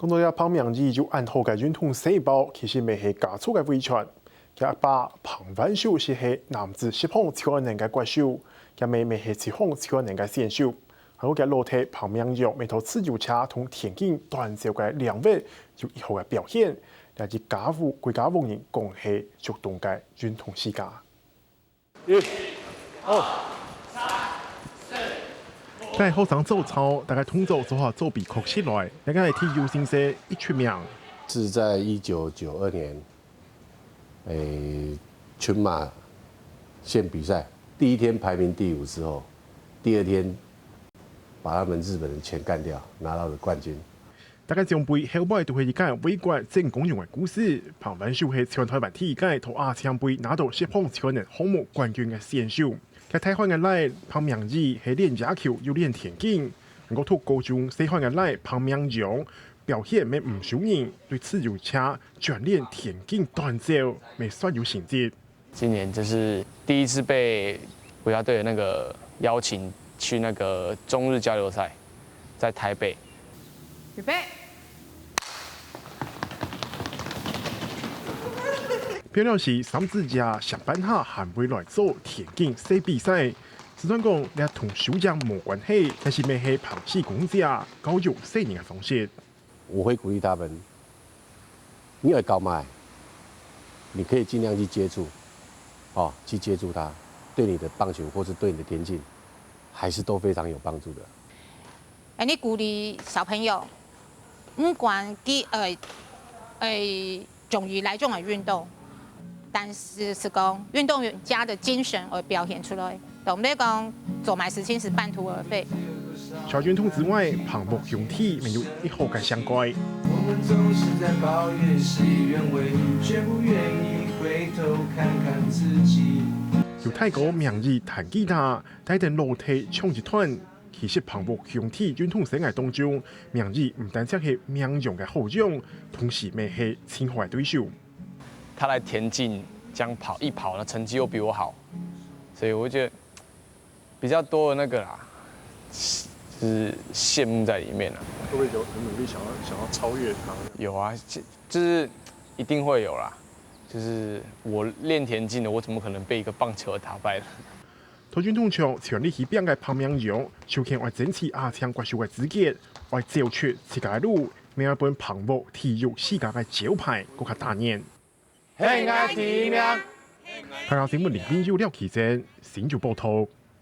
講到一旁名字就按好嘅運動細胞，其實未係家族嘅遺傳。佢爸彭萬秀是係男子10項超人嘅怪獸，佢妹妹係7項超人嘅選手。還有嘅老太彭明陽，每套自由車同田徑短走嘅兩位有以後嘅表現，乃至家父國家公認講係足動嘅運動世家。1、2、3、4、5。在後場做操，大概通做做下做比確起來，大家係替優先生一出名。是在1992年，全馬縣比賽第一天排名第5之後，第2天把他們日本人全幹掉，拿到了冠軍。大家將杯後擺都係一個偉冠正公用嘅故事。彭萬秀係全台灣第一屆同亞青杯拿到10項超人項目冠軍嘅選手。喺台灣嘅來，彭明義係練野球又練田徑。我讀高中細漢嘅來，彭明陽表現咪唔少人對自由車轉練田徑短走咪算有成績。今年就是第一次被國家隊的那個邀請去那個中日交流賽，在台北。預備。漂亮是三子家上班下還會來做田徑細比賽，雖然講你同暑假冇關係，但是咪係旁系公家教育細年嘅方式。我會鼓勵他們，你有搞賣，你可以盡量去接觸，去接觸它，對你的棒球或是對你的田徑，還是都非常有幫助的。你鼓勵小朋友，不管佢終於來種嘅運動。但是講運動員家的精神而表現出來，同你講做埋事情是半途而廢。除運動之外，彭木兄弟沒有一號嘅相關。我們總是在抱怨事與願違，卻不願意回頭看看自己。由泰國名義彈吉他，帶定裸體唱一段。其實彭木兄弟運動生涯當中，名義唔單止係名揚嘅好用，同時咪係親和對手。他來田徑這樣跑一跑呢，成績又比我好，所以我覺得比較多的那個啦，就是羨慕在裡面啦。會不會有很努力想要超越他？有啊，就是一定會有啦。就是我練田徑的，我怎麼可能被一個棒球打敗呢？在運動場全力去拼嘅彭明陽，就見我爭取亞青國手嘅資格，我走出自家路，每一本彭木體育世界嘅招牌更加大年。興愛第一名。香港新聞林斌有廖啟正，新竹報道。